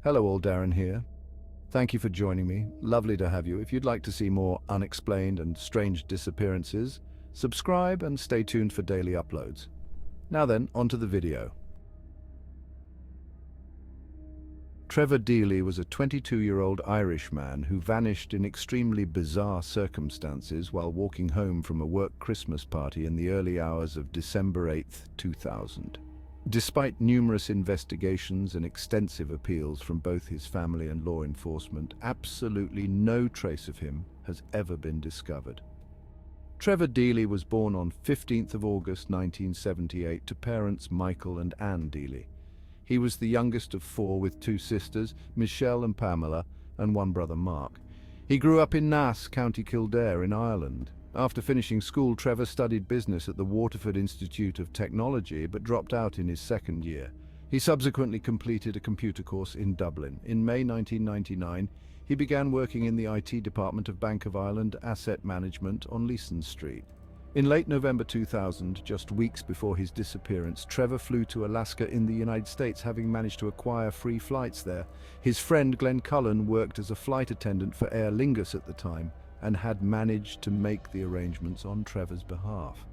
Hello all, Darren here. Thank you for joining me. Lovely to have you. If you'd like to see more unexplained and strange disappearances, subscribe and stay tuned for daily uploads. Now then, onto the video. Trevor Deely was a 22-year-old Irishman who vanished in extremely bizarre circumstances while walking home from a work Christmas party in the early hours of December 8, 2000. Despite numerous investigations and extensive appeals from both his family and law enforcement, absolutely no trace of him has ever been discovered. Trevor Deely was born on 15th of August 1978 to parents Michael and Anne Deely. He was the youngest of four with two sisters, Michelle and Pamela, and one brother Mark. He grew up in Naas, County Kildare in Ireland. After finishing school, Trevor studied business at the Waterford Institute of Technology but dropped out in his second year. He subsequently completed a computer course in Dublin. In May 1999, he began working in the IT department of Bank of Ireland Asset Management on Leeson Street. In late November 2000, just weeks before his disappearance, Trevor flew to Alaska in the United States, having managed to acquire free flights there. His friend Glenn Cullen worked as a flight attendant for Aer Lingus at the time, and had managed to make the arrangements on Trevor's behalf.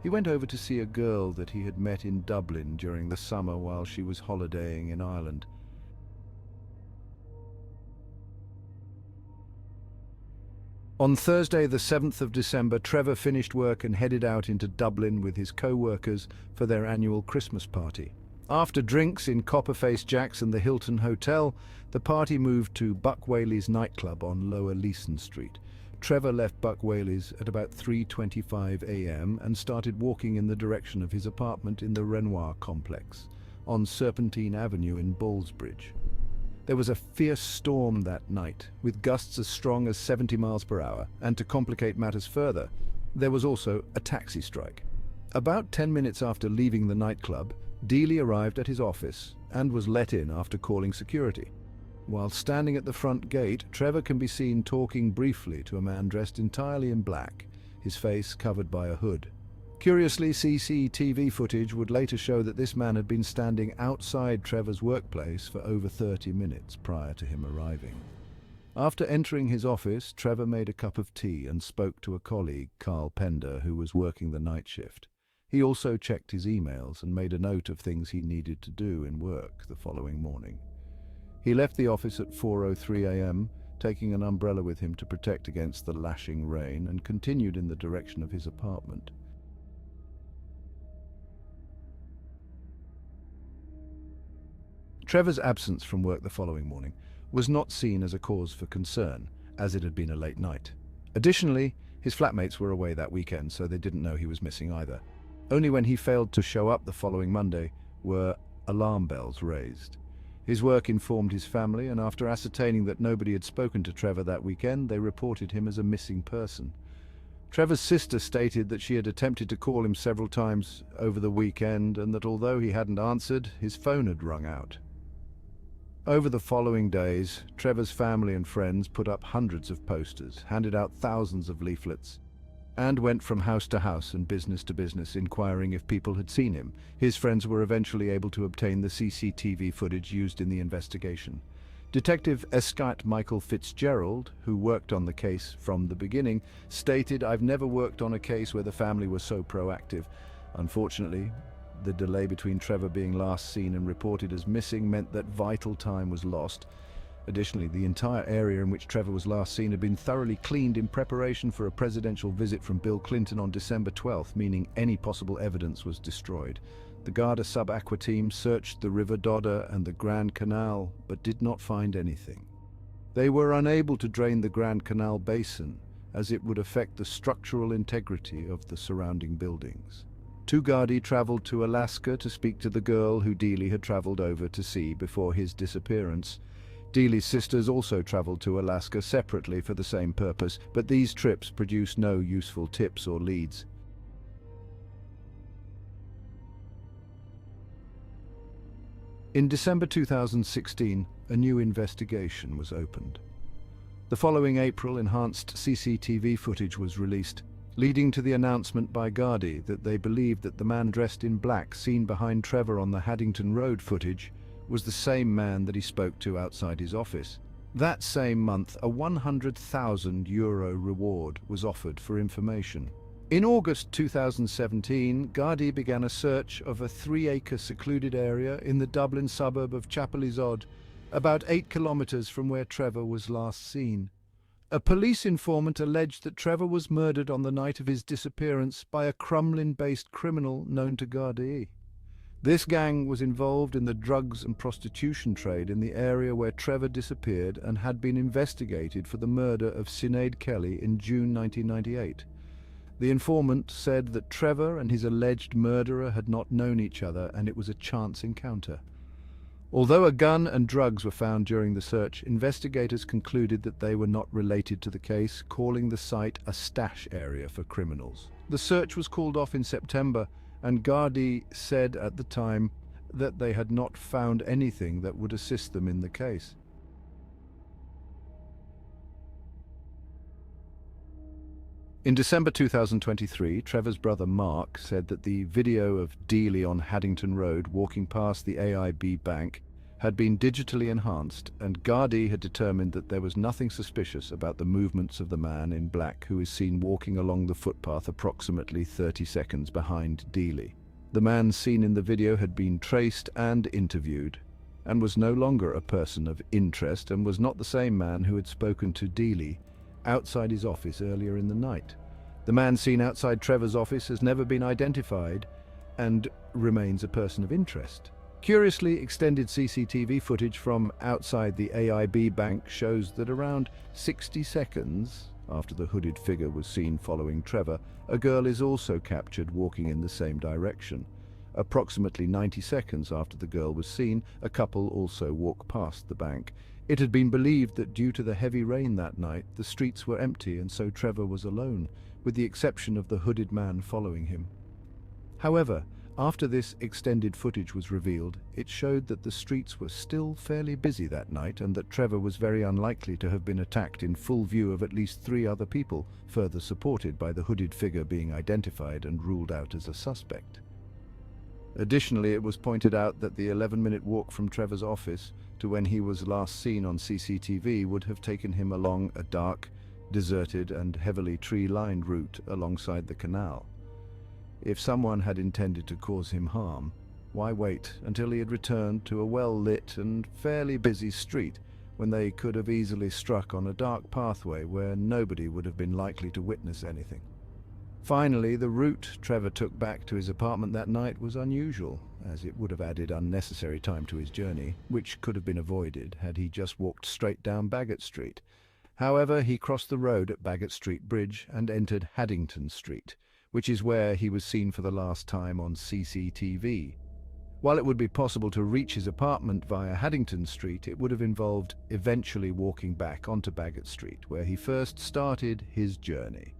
He went over to see a girl that he had met in Dublin during the summer while she was holidaying in Ireland. On Thursday, the 7th of December, Trevor finished work and headed out into Dublin with his co-workers for their annual Christmas party. After drinks in Copperface Jack's and the Hilton Hotel, the party moved to Buck Whaley's nightclub on Lower Leeson Street. Trevor left Buck Whaley's at about 3:25 a.m. and started walking in the direction of his apartment in the Renoir complex on Serpentine Avenue in Ballsbridge. There was a fierce storm that night, with gusts as strong as 70 miles per hour, and to complicate matters further, there was also a taxi strike. About 10 minutes after leaving the nightclub, Deely arrived at his office and was let in after calling security. While standing at the front gate, Trevor can be seen talking briefly to a man dressed entirely in black, his face covered by a hood. Curiously, CCTV footage would later show that this man had been standing outside Trevor's workplace for over 30 minutes prior to him arriving. After entering his office, Trevor made a cup of tea and spoke to a colleague, Carl Pender, who was working the night shift. He also checked his emails and made a note of things he needed to do in work the following morning. He left the office at 4:03 a.m., taking an umbrella with him to protect against the lashing rain, and continued in the direction of his apartment. Trevor's absence from work the following morning was not seen as a cause for concern, as it had been a late night. Additionally, his flatmates were away that weekend, so they didn't know he was missing either. Only when he failed to show up the following Monday were alarm bells raised. His work informed his family, and after ascertaining that nobody had spoken to Trevor that weekend, they reported him as a missing person. Trevor's sister stated that she had attempted to call him several times over the weekend, and that although he hadn't answered, his phone had rung out. Over the following days, Trevor's family and friends put up hundreds of posters, handed out thousands of leaflets, and went from house to house and business to business inquiring if people had seen him. His friends were eventually able to obtain the CCTV footage used in the investigation. Detective Escott Michael Fitzgerald, who worked on the case from the beginning, stated, "I've never worked on a case where the family was so proactive. Unfortunately, the delay between Trevor being last seen and reported as missing meant that vital time was lost. Additionally, the entire area in which Trevor was last seen had been thoroughly cleaned in preparation for a presidential visit from Bill Clinton on December 12th, meaning any possible evidence was destroyed. The Garda Sub-Aqua team searched the River Dodder and the Grand Canal, but did not find anything. They were unable to drain the Grand Canal basin, as it would affect the structural integrity of the surrounding buildings. Two Gardaí traveled to Alaska to speak to the girl who Deely had traveled over to see before his disappearance. Deely's sisters also traveled to Alaska separately for the same purpose, but these trips produced no useful tips or leads. In December 2016, a new investigation was opened. The following April, enhanced CCTV footage was released, leading to the announcement by Gardaí that they believed that the man dressed in black seen behind Trevor on the Haddington Road footage was the same man that he spoke to outside his office. That same month, a €100,000 reward was offered for information. In August 2017, Gardaí began a search of a 3-acre secluded area in the Dublin suburb of Chapelizod, about 8 kilometers from where Trevor was last seen. A police informant alleged that Trevor was murdered on the night of his disappearance by a Crumlin-based criminal known to Gardaí. This gang was involved in the drugs and prostitution trade in the area where Trevor disappeared and had been investigated for the murder of Sinead Kelly in June 1998. The informant said that Trevor and his alleged murderer had not known each other and it was a chance encounter. Although a gun and drugs were found during the search, investigators concluded that they were not related to the case, calling the site a stash area for criminals. The search was called off in September, and Gardaí said at the time that they had not found anything that would assist them in the case. In December 2023, Trevor's brother Mark said that the video of Deely on Haddington Road walking past the AIB bank had been digitally enhanced, and Gardaí had determined that there was nothing suspicious about the movements of the man in black who is seen walking along the footpath approximately 30 seconds behind Deely. The man seen in the video had been traced and interviewed, and was no longer a person of interest and was not the same man who had spoken to Deely outside his office earlier in the night. The man seen outside Trevor's office has never been identified and remains a person of interest. Curiously, extended CCTV footage from outside the AIB bank shows that around 60 seconds after the hooded figure was seen following Trevor, a girl is also captured walking in the same direction. Approximately 90 seconds after the girl was seen, a couple also walk past the bank. It had been believed that due to the heavy rain that night, the streets were empty and so Trevor was alone, with the exception of the hooded man following him. However, after this extended footage was revealed, it showed that the streets were still fairly busy that night and that Trevor was very unlikely to have been attacked in full view of at least 3 other people, further supported by the hooded figure being identified and ruled out as a suspect. Additionally, it was pointed out that the 11-minute walk from Trevor's office to when he was last seen on CCTV would have taken him along a dark, deserted and heavily tree-lined route alongside the canal. If someone had intended to cause him harm, why wait until he had returned to a well-lit and fairly busy street when they could have easily struck on a dark pathway where nobody would have been likely to witness anything? Finally, the route Trevor took back to his apartment that night was unusual, as it would have added unnecessary time to his journey, which could have been avoided had he just walked straight down Bagot Street. However, he crossed the road at Bagot Street Bridge and entered Haddington Street, which is where he was seen for the last time on CCTV. While it would be possible to reach his apartment via Haddington Street, it would have involved eventually walking back onto Bagot Street, where he first started his journey.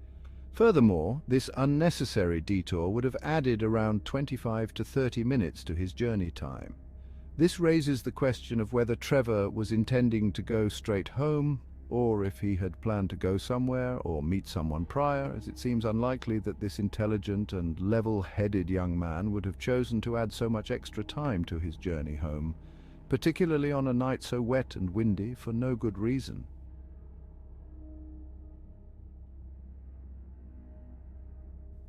Furthermore, this unnecessary detour would have added around 25 to 30 minutes to his journey time. This raises the question of whether Trevor was intending to go straight home, or if he had planned to go somewhere or meet someone prior, as it seems unlikely that this intelligent and level-headed young man would have chosen to add so much extra time to his journey home, particularly on a night so wet and windy for no good reason.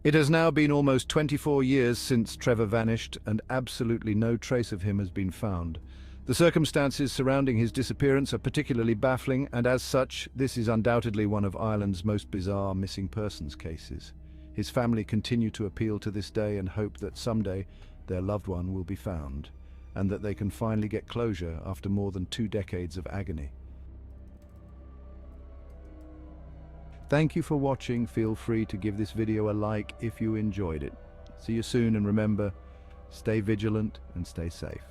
It has now been almost 24 years since Trevor vanished, and absolutely no trace of him has been found. The circumstances surrounding his disappearance are particularly baffling, and as such, this is undoubtedly one of Ireland's most bizarre missing persons cases. His family continue to appeal to this day and hope that someday their loved one will be found, and that they can finally get closure after more than 2 decades of agony. Thank you for watching. Feel free to give this video a like if you enjoyed it. See you soon, and remember, stay vigilant and stay safe.